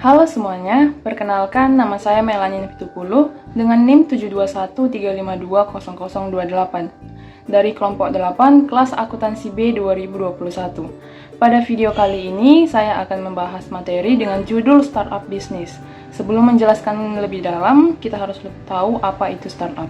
Halo semuanya, perkenalkan nama saya Melanie Pitupulu dengan NIM 72135200028 dari kelompok 8 kelas akuntansi B 2021. Pada video kali ini, saya akan membahas materi dengan judul Startup Business. Sebelum menjelaskan lebih dalam, kita harus tahu apa itu startup.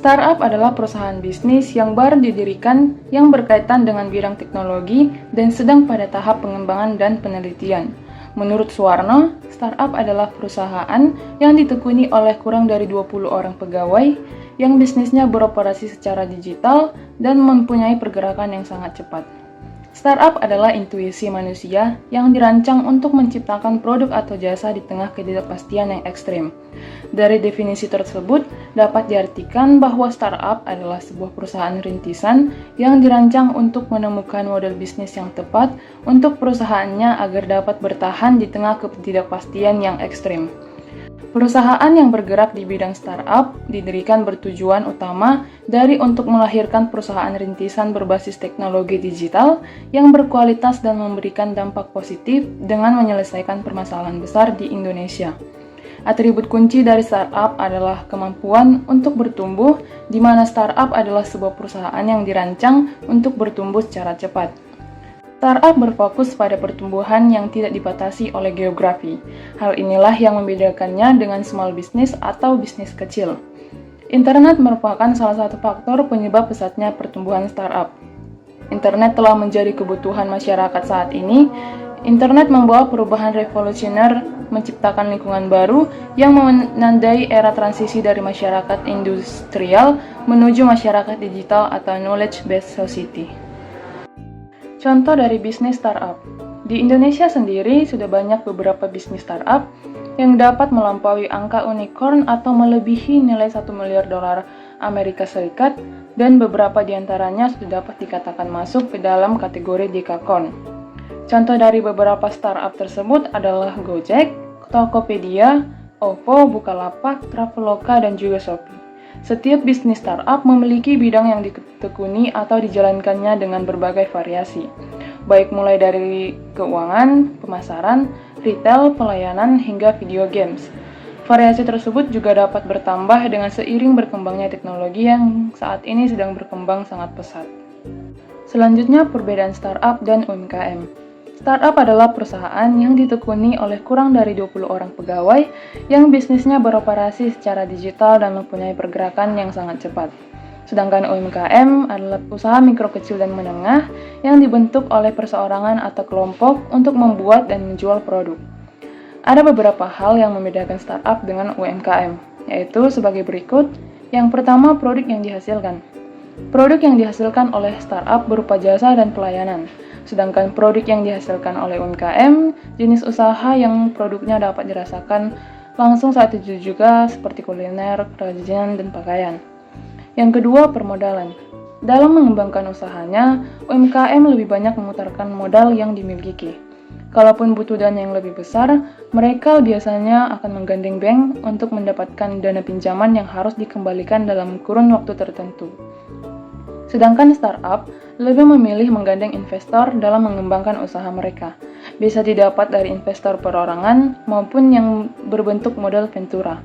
Startup adalah perusahaan bisnis yang baru didirikan yang berkaitan dengan bidang teknologi dan sedang pada tahap pengembangan dan penelitian. Menurut Suwarno, startup adalah perusahaan yang ditekuni oleh kurang dari 20 orang pegawai yang bisnisnya beroperasi secara digital dan mempunyai pergerakan yang sangat cepat. Startup adalah intuisi manusia yang dirancang untuk menciptakan produk atau jasa di tengah ketidakpastian yang ekstrim. Dari definisi tersebut, dapat diartikan bahwa startup adalah sebuah perusahaan rintisan yang dirancang untuk menemukan model bisnis yang tepat untuk perusahaannya agar dapat bertahan di tengah ketidakpastian yang ekstrim. Perusahaan yang bergerak di bidang startup didirikan bertujuan utama dari untuk melahirkan perusahaan rintisan berbasis teknologi digital yang berkualitas dan memberikan dampak positif dengan menyelesaikan permasalahan besar di Indonesia. Atribut kunci dari startup adalah kemampuan untuk bertumbuh, di mana startup adalah sebuah perusahaan yang dirancang untuk bertumbuh secara cepat. Startup berfokus pada pertumbuhan yang tidak dibatasi oleh geografi. Hal inilah yang membedakannya dengan small business atau bisnis kecil. Internet merupakan salah satu faktor penyebab pesatnya pertumbuhan startup. Internet telah menjadi kebutuhan masyarakat saat ini. Internet membawa perubahan revolusioner, menciptakan lingkungan baru yang menandai era transisi dari masyarakat industrial menuju masyarakat digital atau knowledge-based society. Contoh dari bisnis startup. Di Indonesia sendiri sudah banyak beberapa bisnis startup yang dapat melampaui angka unicorn atau melebihi nilai 1 miliar dolar Amerika Serikat dan beberapa diantaranya sudah dapat dikatakan masuk ke dalam kategori dekakorn. Contoh dari beberapa startup tersebut adalah Gojek, Tokopedia, OVO, Bukalapak, Traveloka, dan juga Shopee. Setiap bisnis startup memiliki bidang yang ditekuni atau dijalankannya dengan berbagai variasi, baik mulai dari keuangan, pemasaran, retail, pelayanan, hingga video games. Variasi tersebut juga dapat bertambah dengan seiring berkembangnya teknologi yang saat ini sedang berkembang sangat pesat. Selanjutnya, perbedaan startup dan UMKM. Startup adalah perusahaan yang ditekuni oleh kurang dari 20 orang pegawai yang bisnisnya beroperasi secara digital dan mempunyai pergerakan yang sangat cepat. Sedangkan UMKM adalah usaha mikro kecil dan menengah yang dibentuk oleh perseorangan atau kelompok untuk membuat dan menjual produk. Ada beberapa hal yang membedakan startup dengan UMKM, yaitu sebagai berikut. Yang pertama, produk yang dihasilkan. Produk yang dihasilkan oleh startup berupa jasa dan pelayanan. Sedangkan produk yang dihasilkan oleh UMKM, jenis usaha yang produknya dapat dirasakan langsung saat itu juga seperti kuliner, kerajinan, dan pakaian. Yang kedua, permodalan. Dalam mengembangkan usahanya, UMKM lebih banyak memutarkan modal yang dimiliki. Kalaupun butuh dana yang lebih besar, mereka biasanya akan menggandeng bank untuk mendapatkan dana pinjaman yang harus dikembalikan dalam kurun waktu tertentu. Sedangkan startup lebih memilih menggandeng investor dalam mengembangkan usaha mereka. Bisa didapat dari investor perorangan maupun yang berbentuk modal ventura.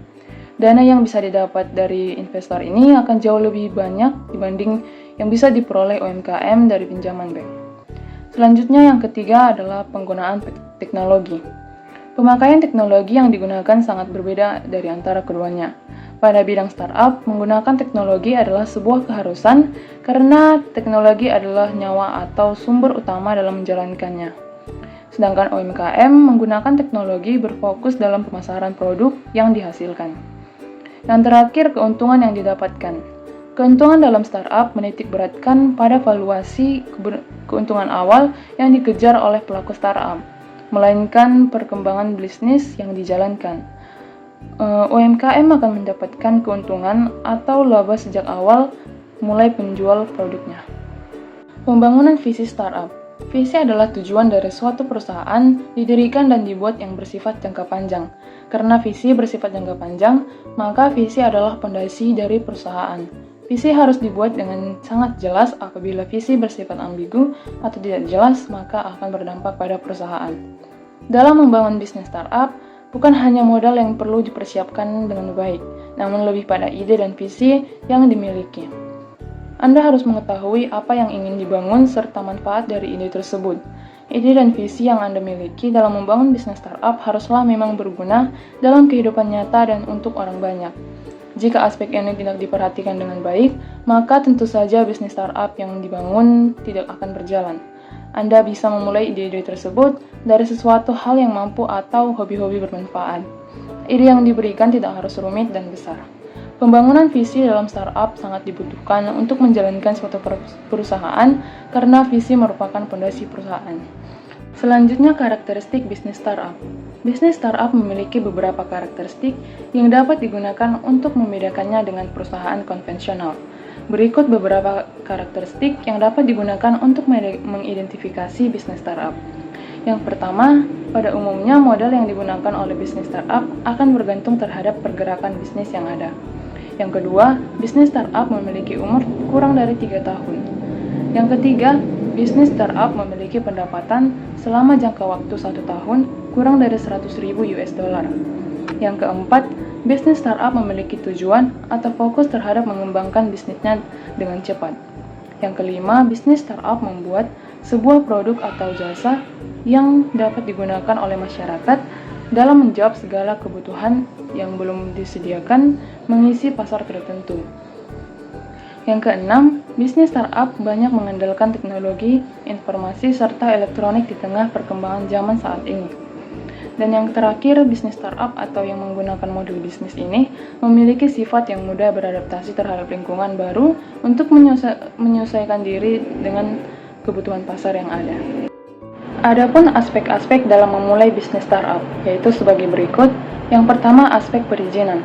Dana yang bisa didapat dari investor ini akan jauh lebih banyak dibanding yang bisa diperoleh UMKM dari pinjaman bank. Selanjutnya yang ketiga adalah penggunaan teknologi. Pemakaian teknologi yang digunakan sangat berbeda dari antara keduanya. Pada bidang startup, menggunakan teknologi adalah sebuah keharusan karena teknologi adalah nyawa atau sumber utama dalam menjalankannya. Sedangkan UMKM menggunakan teknologi berfokus dalam pemasaran produk yang dihasilkan. Yang terakhir, keuntungan yang didapatkan. Keuntungan dalam startup menitik beratkan pada valuasi keuntungan awal yang dikejar oleh pelaku startup, melainkan perkembangan bisnis yang dijalankan. UMKM akan mendapatkan keuntungan atau laba sejak awal mulai penjual produknya. Pembangunan visi startup. Visi adalah tujuan dari suatu perusahaan didirikan dan dibuat yang bersifat jangka panjang. Karena visi bersifat jangka panjang, maka visi adalah fondasi dari perusahaan. Visi harus dibuat dengan sangat jelas. Apabila visi bersifat ambigu atau tidak jelas, maka akan berdampak pada perusahaan. Dalam membangun bisnis startup, bukan hanya modal yang perlu dipersiapkan dengan baik, namun lebih pada ide dan visi yang dimiliki. Anda harus mengetahui apa yang ingin dibangun serta manfaat dari ide tersebut. Ide dan visi yang Anda miliki dalam membangun bisnis startup haruslah memang berguna dalam kehidupan nyata dan untuk orang banyak. Jika aspek ini tidak diperhatikan dengan baik, maka tentu saja bisnis startup yang dibangun tidak akan berjalan. Anda bisa memulai ide-ide tersebut dari sesuatu hal yang mampu atau hobi-hobi bermanfaat. Ide yang diberikan tidak harus rumit dan besar. Pembangunan visi dalam startup sangat dibutuhkan untuk menjalankan suatu perusahaan karena visi merupakan fondasi perusahaan. Selanjutnya, karakteristik bisnis startup. Bisnis startup memiliki beberapa karakteristik yang dapat digunakan untuk membedakannya dengan perusahaan konvensional. Berikut beberapa karakteristik yang dapat digunakan untuk mengidentifikasi bisnis startup. Yang pertama, pada umumnya modal yang digunakan oleh bisnis startup akan bergantung terhadap pergerakan bisnis yang ada. Yang kedua, bisnis startup memiliki umur kurang dari 3 tahun. Yang ketiga, bisnis startup memiliki pendapatan selama jangka waktu 1 tahun kurang dari 100.000 US dollar. Yang keempat, bisnis startup memiliki tujuan atau fokus terhadap mengembangkan bisnisnya dengan cepat. Yang kelima, bisnis startup membuat sebuah produk atau jasa yang dapat digunakan oleh masyarakat dalam menjawab segala kebutuhan yang belum disediakan mengisi pasar tertentu. Yang keenam, bisnis startup banyak mengandalkan teknologi, informasi, serta elektronik di tengah perkembangan zaman saat ini. Dan yang terakhir, bisnis startup atau yang menggunakan modul bisnis ini memiliki sifat yang mudah beradaptasi terhadap lingkungan baru untuk menyesuaikan diri dengan kebutuhan pasar yang ada. Adapun aspek-aspek dalam memulai bisnis startup, yaitu sebagai berikut. Yang pertama, aspek perizinan.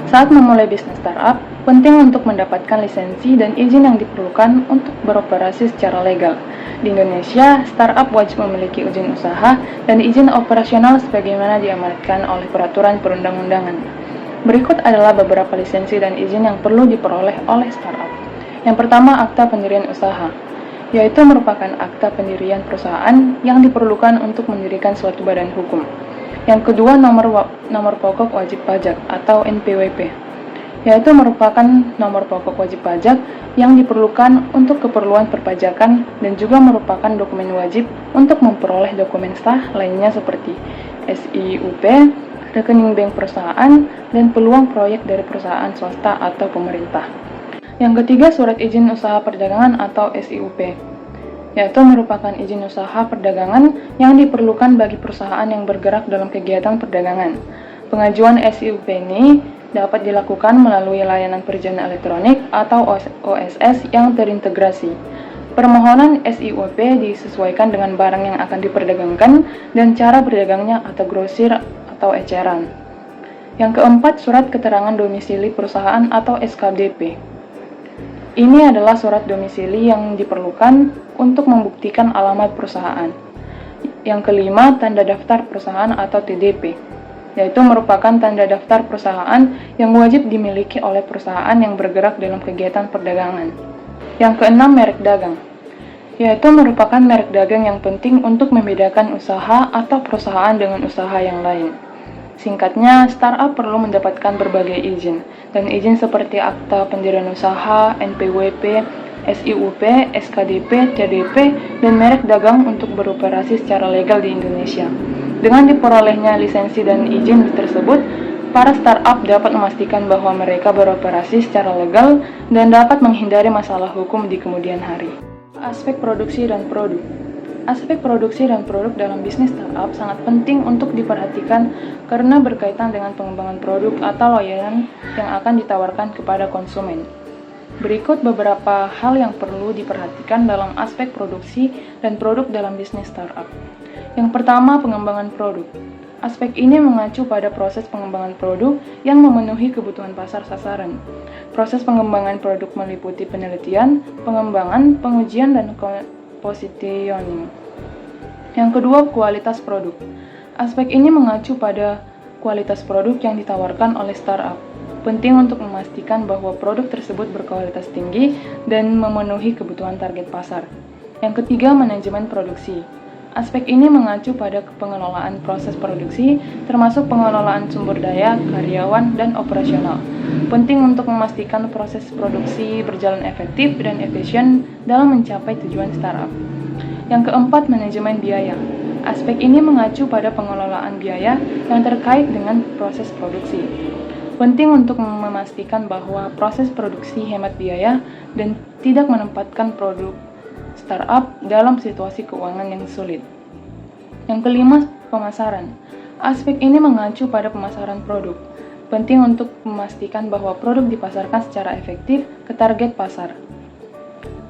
Saat memulai bisnis startup, penting untuk mendapatkan lisensi dan izin yang diperlukan untuk beroperasi secara legal. Di Indonesia, startup wajib memiliki izin usaha dan izin operasional sebagaimana diamanatkan oleh peraturan perundang-undangan. Berikut adalah beberapa lisensi dan izin yang perlu diperoleh oleh startup. Yang pertama, akta pendirian usaha, yaitu merupakan akta pendirian perusahaan yang diperlukan untuk mendirikan suatu badan hukum. Yang kedua, nomor pokok wajib pajak atau NPWP, yaitu merupakan nomor pokok wajib pajak yang diperlukan untuk keperluan perpajakan dan juga merupakan dokumen wajib untuk memperoleh dokumen sah lainnya seperti SIUP, rekening bank perusahaan, dan peluang proyek dari perusahaan swasta atau pemerintah. Yang ketiga, surat izin usaha perdagangan atau SIUP, yaitu merupakan izin usaha perdagangan yang diperlukan bagi perusahaan yang bergerak dalam kegiatan perdagangan. Pengajuan SIUP ini dapat dilakukan melalui layanan perizinan elektronik atau OSS yang terintegrasi. Permohonan SIUP disesuaikan dengan barang yang akan diperdagangkan dan cara berdagangnya atau grosir atau eceran. Yang keempat, surat keterangan domisili perusahaan atau SKDP. Ini adalah surat domisili yang diperlukan untuk membuktikan alamat perusahaan. Yang kelima, tanda daftar perusahaan atau TDP, yaitu merupakan tanda daftar perusahaan yang wajib dimiliki oleh perusahaan yang bergerak dalam kegiatan perdagangan. Yang keenam, merek dagang, yaitu merupakan merek dagang yang penting untuk membedakan usaha atau perusahaan dengan usaha yang lain. Singkatnya, startup perlu mendapatkan berbagai izin, dan izin seperti akta pendirian usaha, NPWP, SIUP, SKDP, TDP, dan merek dagang untuk beroperasi secara legal di Indonesia. Dengan diperolehnya lisensi dan izin tersebut, para startup dapat memastikan bahwa mereka beroperasi secara legal dan dapat menghindari masalah hukum di kemudian hari. Aspek produksi dan produk. Aspek produksi dan produk dalam bisnis startup sangat penting untuk diperhatikan karena berkaitan dengan pengembangan produk atau layanan yang akan ditawarkan kepada konsumen. Berikut beberapa hal yang perlu diperhatikan dalam aspek produksi dan produk dalam bisnis startup. Yang pertama, pengembangan produk. Aspek ini mengacu pada proses pengembangan produk yang memenuhi kebutuhan pasar sasaran. Proses pengembangan produk meliputi penelitian, pengembangan, pengujian, dan positioning. Yang kedua, kualitas produk. Aspek ini mengacu pada kualitas produk yang ditawarkan oleh startup. Penting untuk memastikan bahwa produk tersebut berkualitas tinggi dan memenuhi kebutuhan target pasar. Yang ketiga, manajemen produksi. Aspek ini mengacu pada pengelolaan proses produksi, termasuk pengelolaan sumber daya, karyawan, dan operasional. Penting untuk memastikan proses produksi berjalan efektif dan efisien dalam mencapai tujuan startup. Yang keempat, manajemen biaya. Aspek ini mengacu pada pengelolaan biaya yang terkait dengan proses produksi. Penting untuk memastikan bahwa proses produksi hemat biaya dan tidak menempatkan produk startup dalam situasi keuangan yang sulit. Yang kelima, pemasaran. Aspek ini mengacu pada pemasaran produk. Penting untuk memastikan bahwa produk dipasarkan secara efektif ke target pasar.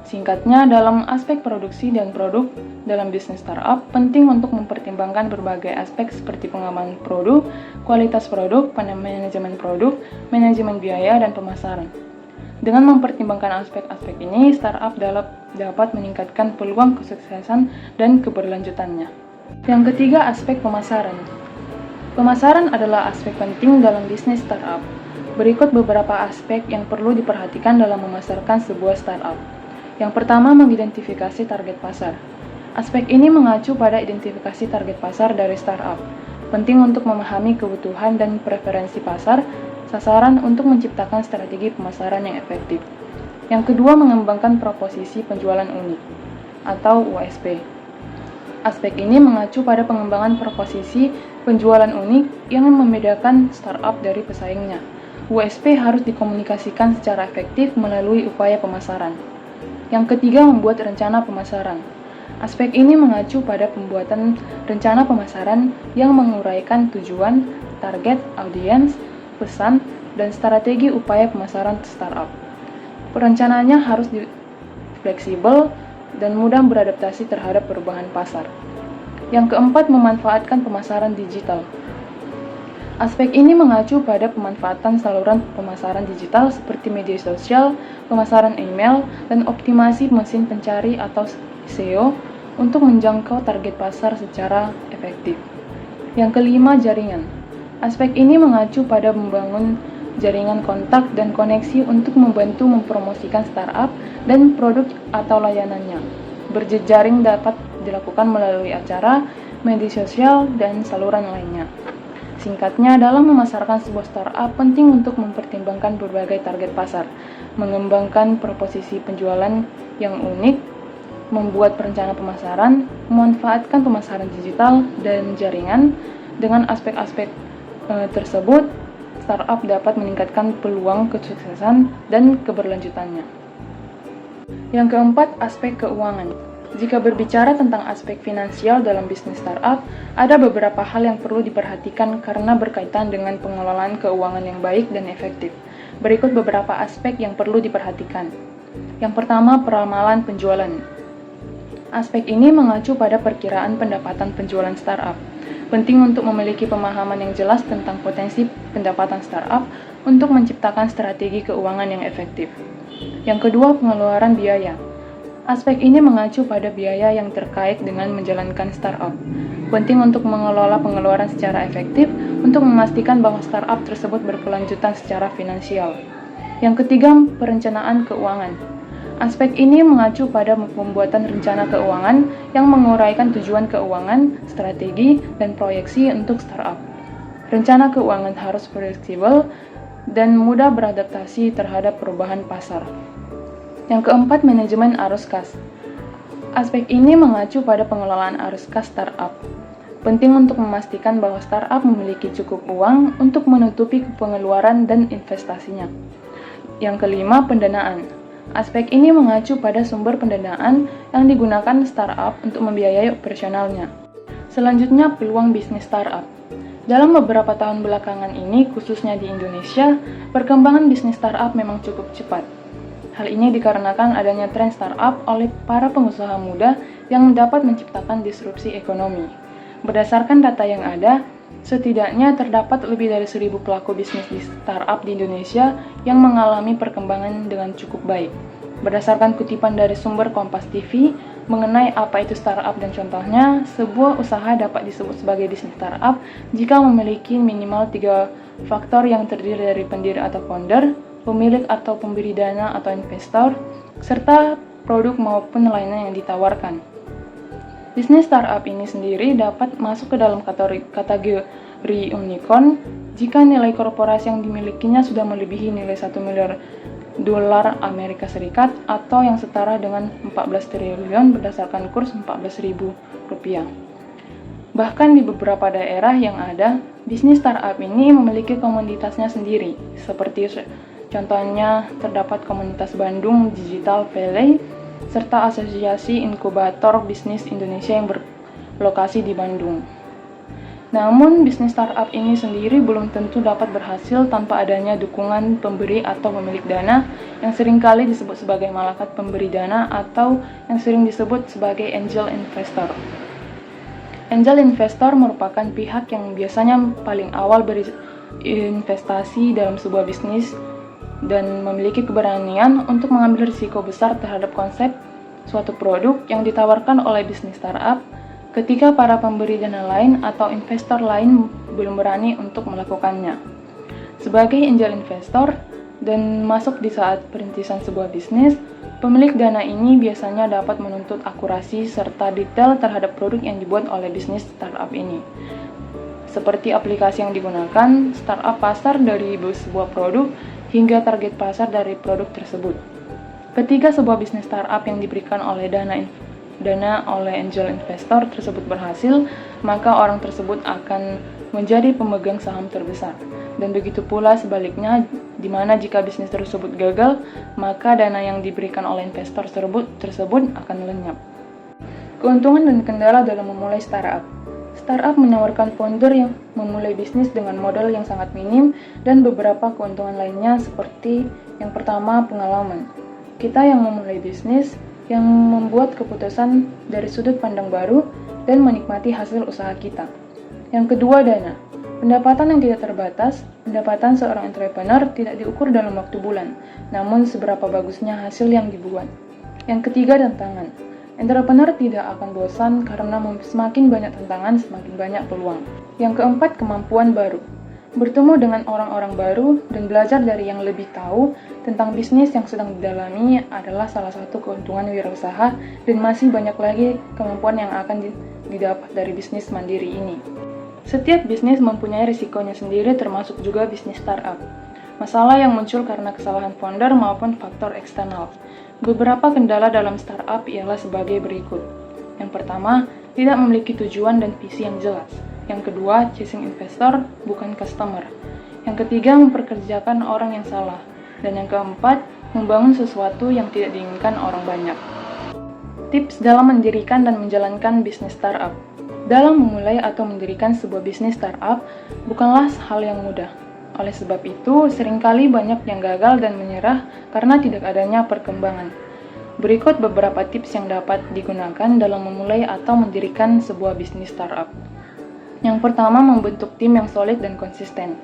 Singkatnya, dalam aspek produksi dan produk dalam bisnis startup, penting untuk mempertimbangkan berbagai aspek seperti pengembangan produk, kualitas produk, manajemen produk, manajemen biaya, dan pemasaran. Dengan mempertimbangkan aspek-aspek ini, startup dapat meningkatkan peluang kesuksesan dan keberlanjutannya. Yang ketiga, aspek pemasaran. Pemasaran adalah aspek penting dalam bisnis startup. Berikut beberapa aspek yang perlu diperhatikan dalam memasarkan sebuah startup. Yang pertama, mengidentifikasi target pasar. Aspek ini mengacu pada identifikasi target pasar dari startup. Penting untuk memahami kebutuhan dan preferensi pasar, sasaran untuk menciptakan strategi pemasaran yang efektif. Yang kedua, mengembangkan proposisi penjualan unik atau USP. Aspek ini mengacu pada pengembangan proposisi penjualan unik yang membedakan startup dari pesaingnya. USP harus dikomunikasikan secara efektif melalui upaya pemasaran. Yang ketiga, membuat rencana pemasaran. Aspek ini mengacu pada pembuatan rencana pemasaran yang menguraikan tujuan, target, audiens, pesan, dan strategi upaya pemasaran startup. Perencanaannya harus fleksibel dan mudah beradaptasi terhadap perubahan pasar. Yang keempat, memanfaatkan pemasaran digital. Aspek ini mengacu pada pemanfaatan saluran pemasaran digital seperti media sosial, pemasaran email, dan optimasi mesin pencari atau SEO untuk menjangkau target pasar secara efektif. Yang kelima, jaringan. Aspek ini mengacu pada membangun jaringan kontak dan koneksi untuk membantu mempromosikan startup dan produk atau layanannya. Berjejaring dapat dilakukan melalui acara, media sosial, dan saluran lainnya. Singkatnya, dalam memasarkan sebuah startup, penting untuk mempertimbangkan berbagai target pasar, mengembangkan proposisi penjualan yang unik, membuat perencanaan pemasaran, memanfaatkan pemasaran digital, dan jaringan. Dengan aspek-aspek tersebut, startup dapat meningkatkan peluang kesuksesan dan keberlanjutannya. Yang keempat, aspek keuangan. Jika berbicara tentang aspek finansial dalam bisnis startup, ada beberapa hal yang perlu diperhatikan karena berkaitan dengan pengelolaan keuangan yang baik dan efektif. Berikut beberapa aspek yang perlu diperhatikan. Yang pertama, peramalan penjualan. Aspek ini mengacu pada perkiraan pendapatan penjualan startup. Penting untuk memiliki pemahaman yang jelas tentang potensi pendapatan startup untuk menciptakan strategi keuangan yang efektif. Yang kedua, pengeluaran biaya. Aspek ini mengacu pada biaya yang terkait dengan menjalankan startup. Penting untuk mengelola pengeluaran secara efektif untuk memastikan bahwa startup tersebut berkelanjutan secara finansial. Yang ketiga, perencanaan keuangan. Aspek ini mengacu pada pembuatan rencana keuangan yang menguraikan tujuan keuangan, strategi, dan proyeksi untuk startup. Rencana keuangan harus fleksibel dan mudah beradaptasi terhadap perubahan pasar. Yang keempat, manajemen arus kas. Aspek ini mengacu pada pengelolaan arus kas startup. Penting untuk memastikan bahwa startup memiliki cukup uang untuk menutupi pengeluaran dan investasinya. Yang kelima, pendanaan. Aspek ini mengacu pada sumber pendanaan yang digunakan startup untuk membiayai operasionalnya. Selanjutnya, peluang bisnis startup. Dalam beberapa tahun belakangan ini, khususnya di Indonesia, perkembangan bisnis startup memang cukup cepat. Hal ini dikarenakan adanya tren startup oleh para pengusaha muda yang dapat menciptakan disrupsi ekonomi. Berdasarkan data yang ada, setidaknya terdapat lebih dari 1.000 pelaku bisnis di startup di Indonesia yang mengalami perkembangan dengan cukup baik. Berdasarkan kutipan dari sumber Kompas TV, mengenai apa itu startup dan contohnya, sebuah usaha dapat disebut sebagai bisnis startup jika memiliki minimal 3 faktor yang terdiri dari pendiri atau founder, pemilik atau pemberi dana atau investor, serta produk maupun lainnya yang ditawarkan. Bisnis startup ini sendiri dapat masuk ke dalam kategori unicorn jika nilai korporasi yang dimilikinya sudah melebihi nilai 1 miliar dolar Amerika Serikat atau yang setara dengan 14 triliun berdasarkan kurs 14.000 rupiah. Bahkan di beberapa daerah yang ada, bisnis startup ini memiliki komunitasnya sendiri, seperti contohnya terdapat komunitas Bandung Digital Valley, serta Asosiasi Inkubator Bisnis Indonesia yang berlokasi di Bandung. Namun, bisnis startup ini sendiri belum tentu dapat berhasil tanpa adanya dukungan pemberi atau pemilik dana yang seringkali disebut sebagai malaikat pemberi dana atau yang sering disebut sebagai angel investor. Angel investor merupakan pihak yang biasanya paling awal berinvestasi dalam sebuah bisnis dan memiliki keberanian untuk mengambil risiko besar terhadap konsep suatu produk yang ditawarkan oleh bisnis startup ketika para pemberi dana lain atau investor lain belum berani untuk melakukannya. Sebagai angel investor dan masuk di saat perintisan sebuah bisnis, pemilik dana ini biasanya dapat menuntut akurasi serta detail terhadap produk yang dibuat oleh bisnis startup ini. Seperti aplikasi yang digunakan, startup pasar dari sebuah produk, hingga target pasar dari produk tersebut. Ketika sebuah bisnis startup yang diberikan oleh dana oleh angel investor tersebut berhasil, maka orang tersebut akan menjadi pemegang saham terbesar. Dan begitu pula sebaliknya, di mana jika bisnis tersebut gagal, maka dana yang diberikan oleh investor tersebut akan lenyap. Keuntungan dan kendala dalam memulai startup. Startup menawarkan founder yang memulai bisnis dengan modal yang sangat minim dan beberapa keuntungan lainnya seperti yang pertama, pengalaman. Kita yang memulai bisnis yang membuat keputusan dari sudut pandang baru dan menikmati hasil usaha kita. Yang kedua, dana. Pendapatan yang tidak terbatas. Pendapatan seorang entrepreneur tidak diukur dalam waktu bulan, namun seberapa bagusnya hasil yang dibuat. Yang ketiga, tantangan. Entrepreneur tidak akan bosan karena semakin banyak tantangan, semakin banyak peluang. Yang keempat, kemampuan baru. Bertemu dengan orang-orang baru dan belajar dari yang lebih tahu tentang bisnis yang sedang didalami adalah salah satu keuntungan wirausaha dan masih banyak lagi kemampuan yang akan didapat dari bisnis mandiri ini. Setiap bisnis mempunyai risikonya sendiri termasuk juga bisnis startup. Masalah yang muncul karena kesalahan founder maupun faktor eksternal. Beberapa kendala dalam startup ialah sebagai berikut. Yang pertama, tidak memiliki tujuan dan visi yang jelas. Yang kedua, chasing investor, bukan customer. Yang ketiga, memperkerjakan orang yang salah. Dan yang keempat, membangun sesuatu yang tidak diinginkan orang banyak. Tips dalam mendirikan dan menjalankan bisnis startup. Dalam memulai atau mendirikan sebuah bisnis startup, bukanlah hal yang mudah. Oleh sebab itu, seringkali banyak yang gagal dan menyerah karena tidak adanya perkembangan. Berikut beberapa tips yang dapat digunakan dalam memulai atau mendirikan sebuah bisnis startup. Yang pertama, membentuk tim yang solid dan konsisten.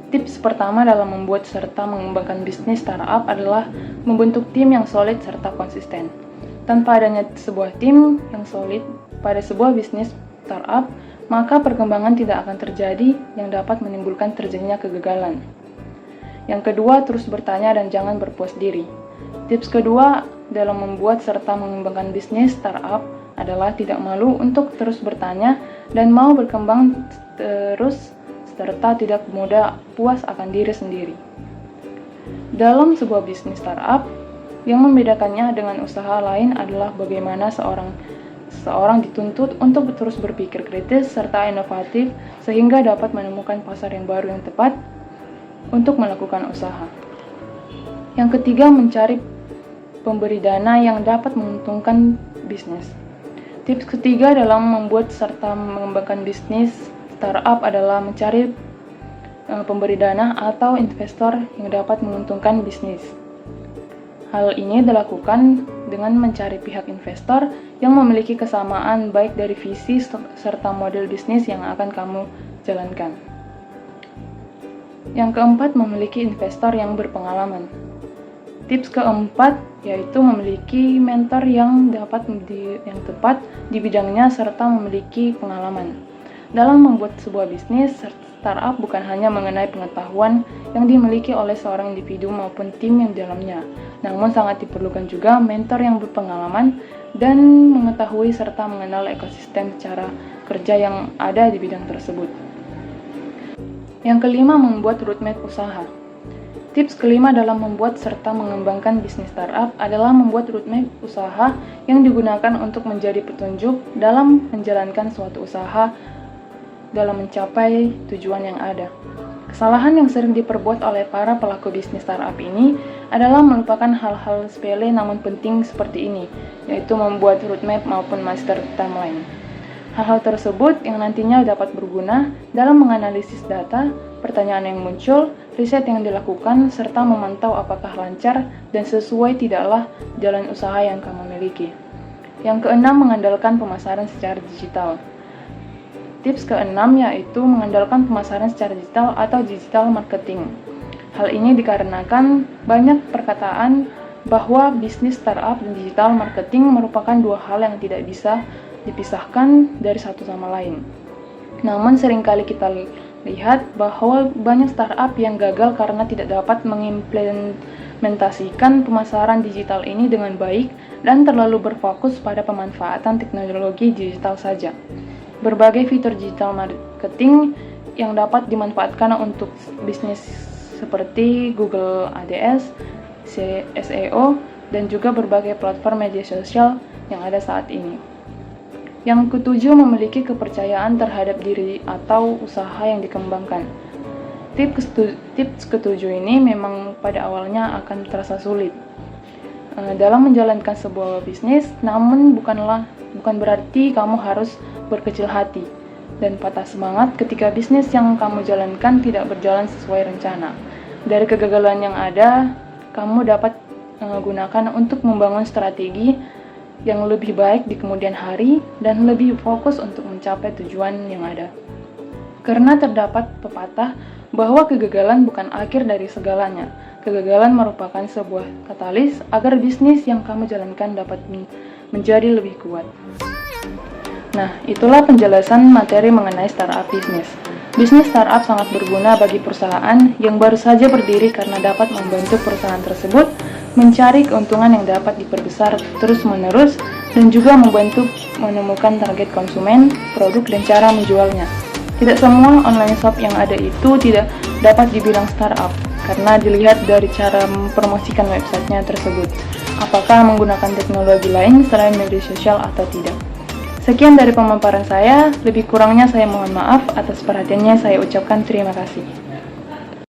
Tips pertama dalam membuat serta mengembangkan bisnis startup adalah membentuk tim yang solid serta konsisten. Tanpa adanya sebuah tim yang solid pada sebuah bisnis startup, maka perkembangan tidak akan terjadi yang dapat menimbulkan terjadinya kegagalan. Yang kedua, terus bertanya dan jangan berpuas diri. Tips kedua dalam membuat serta mengembangkan bisnis startup adalah tidak malu untuk terus bertanya dan mau berkembang terus serta tidak mudah puas akan diri sendiri. Dalam sebuah bisnis startup, yang membedakannya dengan usaha lain adalah bagaimana seorang dituntut untuk terus berpikir kritis serta inovatif sehingga dapat menemukan pasar yang baru yang tepat untuk melakukan usaha. Yang ketiga, mencari pemberi dana yang dapat menguntungkan bisnis. Tips ketiga dalam membuat serta mengembangkan bisnis startup adalah mencari pemberi dana atau investor yang dapat menguntungkan bisnis. Hal ini dilakukan dengan mencari pihak investor yang memiliki kesamaan baik dari visi serta model bisnis yang akan kamu jalankan. Yang keempat, memiliki investor yang berpengalaman. Tips keempat yaitu memiliki mentor yang tepat di bidangnya serta memiliki pengalaman. Dalam membuat sebuah bisnis, startup bukan hanya mengenai pengetahuan yang dimiliki oleh seorang individu maupun tim yang di dalamnya, namun sangat diperlukan juga mentor yang berpengalaman dan mengetahui serta mengenal ekosistem cara kerja yang ada di bidang tersebut. Yang kelima, membuat roadmap usaha. Tips kelima dalam membuat serta mengembangkan bisnis startup adalah membuat roadmap usaha yang digunakan untuk menjadi petunjuk dalam menjalankan suatu usaha dalam mencapai tujuan yang ada. Kesalahan yang sering diperbuat oleh para pelaku bisnis startup ini adalah melupakan hal-hal sepele namun penting seperti ini, yaitu membuat roadmap maupun master timeline. Hal-hal tersebut yang nantinya dapat berguna dalam menganalisis data, pertanyaan yang muncul, riset yang dilakukan, serta memantau apakah lancar dan sesuai tidaklah jalan usaha yang kamu miliki. Yang keenam, mengandalkan pemasaran secara digital. Tips keenam yaitu mengandalkan pemasaran secara digital atau digital marketing. Hal ini dikarenakan banyak perkataan bahwa bisnis startup dan digital marketing merupakan dua hal yang tidak bisa dipisahkan dari satu sama lain. Namun seringkali kita lihat bahwa banyak startup yang gagal karena tidak dapat mengimplementasikan pemasaran digital ini dengan baik dan terlalu berfokus pada pemanfaatan teknologi digital saja. Berbagai fitur digital marketing yang dapat dimanfaatkan untuk bisnis seperti Google Ads, SEO, dan juga berbagai platform media sosial yang ada saat ini. Yang ketujuh, memiliki kepercayaan terhadap diri atau usaha yang dikembangkan. Tips ketujuh ini memang pada awalnya akan terasa sulit dalam menjalankan sebuah bisnis, namun bukan berarti kamu harus berkecil hati dan patah semangat ketika bisnis yang kamu jalankan tidak berjalan sesuai rencana. Dari kegagalan yang ada, kamu dapat gunakan untuk membangun strategi yang lebih baik di kemudian hari dan lebih fokus untuk mencapai tujuan yang ada. Karena terdapat pepatah bahwa kegagalan bukan akhir dari segalanya. Kegagalan merupakan sebuah katalis agar bisnis yang kamu jalankan dapat menjadi lebih kuat. Nah, itulah penjelasan materi mengenai startup bisnis. Bisnis startup sangat berguna bagi perusahaan yang baru saja berdiri karena dapat membantu perusahaan tersebut mencari keuntungan yang dapat diperbesar terus-menerus dan juga membantu menemukan target konsumen, produk, dan cara menjualnya. Tidak semua online shop yang ada itu tidak dapat dibilang startup karena dilihat dari cara mempromosikan websitenya tersebut. Apakah menggunakan teknologi lain selain media sosial atau tidak. Sekian dari pemaparan saya, lebih kurangnya saya mohon maaf. Atas perhatiannya saya ucapkan terima kasih.